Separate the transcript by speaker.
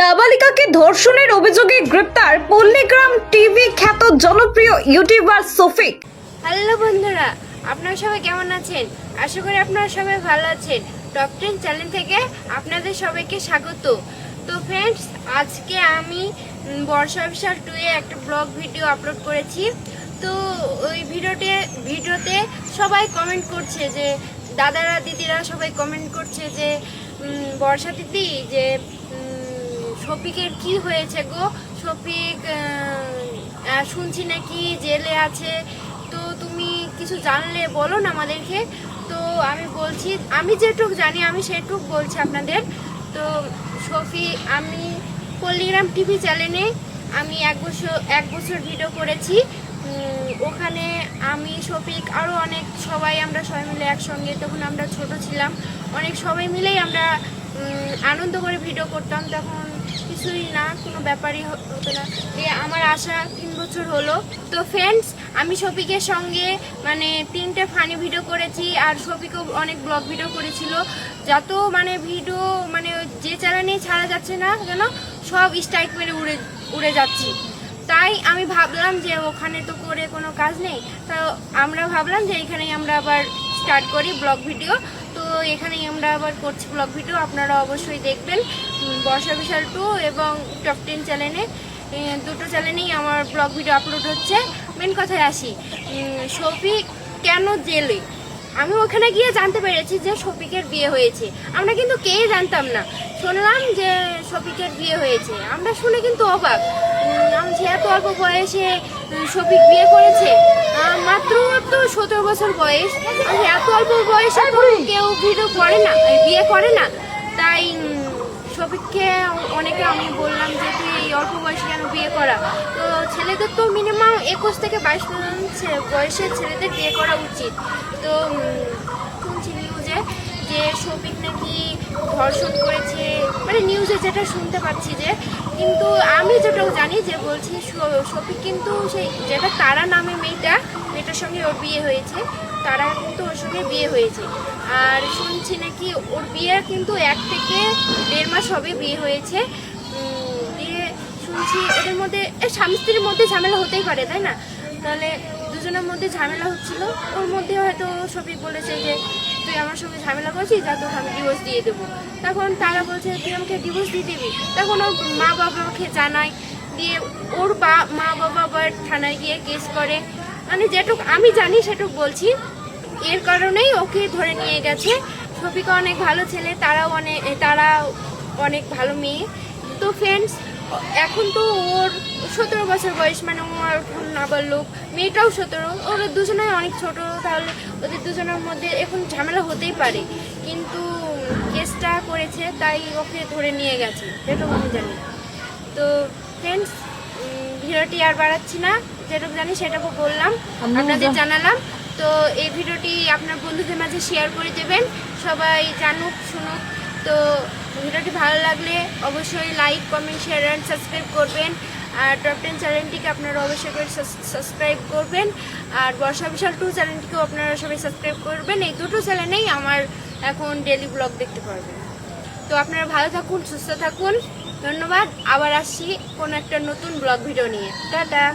Speaker 1: নাবালিকাকে ধর্ষণের অভিযোগে গ্রেপ্তার পল্লীগ্রাম টিভি খ্যাত জনপ্রিয় ইউটিউবার শফিক।
Speaker 2: হ্যালো বন্ধুরা, আপনারা সবাই কেমন আছেন? আশা করি আপনারা সবাই ভালো আছেন। টপ 10 চ্যানেল থেকে আপনাদের সবাইকে স্বাগত। তো ফ্রেন্ডস, আজকে আমি বর্ষা বিশাল 2 এ একটা ব্লগ ভিডিও আপলোড করেছি। তো ওই ভিডিওতে সবাই কমেন্ট করছে, যে দাদারা দিদিরা সবাই কমেন্ট করছে যে বর্ষা দিদি, যে শফিকের কি হয়েছে গো? শফিক শুনছি নাকি জেলে আছে, তো তুমি কিছু জানলে বলো না আমাদেরকে। তো আমি বলছি, আমি যেটুক জানি আমি সেটুক বলছি আপনাদের। তো শফিক, আমি পল্লীগ্রাম টিভি চ্যানেলে আমি এক বছর ভিডিও করেছি। ওখানে আমি, শফিক, আরও অনেক সবাই, আমরা সবাই মিলে একসঙ্গে, তখন আমরা ছোট ছিলাম, অনেক সবাই মিলেই আমরা আনন্দ করে ভিডিও করতাম। তখন কিছুই না, কোনো ব্যাপারই হতো না। আমার আসা 3 বছর হলো। তো ফ্রেন্ডস, আমি শফিকের সঙ্গে 3টে ফানি ভিডিও করেছি, আর শফিকও অনেক ব্লগ ভিডিও করেছিল। যত ভিডিও যে চ্যানেলে ছাড়া যাচ্ছে না কেন, সব স্ট্রাইক মেরে উড়ে যাচ্ছি। তাই আমি ভাবলাম যে ওখানে তো করে কোনো কাজ নেই, তো আমরা ভাবলাম যে এখানেই আমরা আবার স্টার্ট করি ব্লগ ভিডিও। তো এখানেই আমরা আবার করছি ব্লগ ভিডিও, আপনারা অবশ্যই দেখবেন। বর্ষা বিশাল 2 এবং টপ 10 চ্যানেলে, দুটো চ্যানেলেই আমার ব্লগ ভিডিও আপলোড হচ্ছে। মেন কথায় আসি, শফিক কেন জেলে? আমি ওখানে গিয়ে জানতে পেরেছি যে শফিকের বিয়ে হয়েছে। আমরা কিন্তু কেই জানতাম না, শুনলাম যে শফিকের বিয়ে হয়েছে। আমরা শুনে কিন্তু অবাক, সে এত অল্প বয়সে শফিক বিয়ে করেছে, মাত্র তো 17 বছর বয়স। এত অল্প বয়সে কেউ ভিডিও করে না, বিয়ে করে না। তাই শফিককে অনেকে আমি বললাম যে তুই এই অল্প বয়সে কেন বিয়ে করা? তো ছেলেদের তো মিনিমাম 21 থেকে 22 বয়সের ছেলেদের বিয়ে করা উচিত। তো শুনছি নিউজে যে শফিক নাকি ধর্ষণ করেছে, নিউজে যেটা শুনতে পাচ্ছি যে। কিন্তু আমি যেটাও জানি, যে বলছি শফিক কিন্তু সেই যেটা তারা নামে মেয়েটার সঙ্গে ওর বিয়ে হয়েছে, তারা কিন্তু ওর সঙ্গে বিয়ে হয়েছে। আর শুনছি নাকি ওর বিয়ে কিন্তু 1 থেকে 1.5 মাস হবে বিয়ে হয়েছে। দিয়ে শুনছি ওদের মধ্যে, স্বামী স্ত্রীর মধ্যে ঝামেলা হতেই পারে, তাই না? তাহলে দুজনের মধ্যে ঝামেলা হচ্ছিল, ওর মধ্যে হয়তো শফিক বলেছে যে তুই আমার সঙ্গে ঝামেলা করছিস, যা তোকে আমি ডিভোর্স দিয়ে দেবো। তখন তারা বলছে তুই আমাকে ডিভোর্স দিয়ে দিবি। তখন ওর মা বাবাকে জানায়, দিয়ে ওর মা বাবা আবার থানায় গিয়ে কেস করে। যেটুক আমি জানি সেটুক বলছি। এর কারণেই ওকে ধরে নিয়ে গেছে। শফিকা অনেক ভালো ছেলে, তারা অনেক ভালো মেয়ে। তো ফ্রেন্ডস, এখন তো ওর 17 বছর বয়স, ও এখন নাবালক, মেয়েটাও 17, ওরা দুজনেই অনেক ছোট। তাহলে ওদের দুজনের মধ্যে এখন ঝামেলা হতেই পারে, কিন্তু কেসটা করেছে তাই ওকে ধরে নিয়ে গেছে, যেটুকু আমি জানি। তো ফ্রেন্ডস, ভিডিওটি আর বাড়াচ্ছি না, যেটুকু জানি সেটুকু বললাম, আপনাদের জানালাম। তো এই ভিডিওটি আপনার বন্ধুদের মাঝে শেয়ার করে দেবেন, সবাই জানুক, শুনুক। তো ভিডিওটি ভালো লাগলে অবশ্যই like, comment, share and subscribe করবেন। আর টপ 10 চ্যানেলটিকে আপনারা অবশ্যই করে সাবস্ক্রাইব করবেন। আর বর্ষা বিশাল 2 চ্যানেলটিকেও আপনারা সবাই সাবস্ক্রাইব করবেন। এই দুটো চ্যানেলেই আমার এখন ডেইলি ব্লগ দেখতে পারবেন। তো আপনারা ভালো থাকুন, সুস্থ থাকুন। ধন্যবাদ। আবার আসছি কোনো একটা নতুন ব্লগ ভিডিও নিয়ে। টাটা।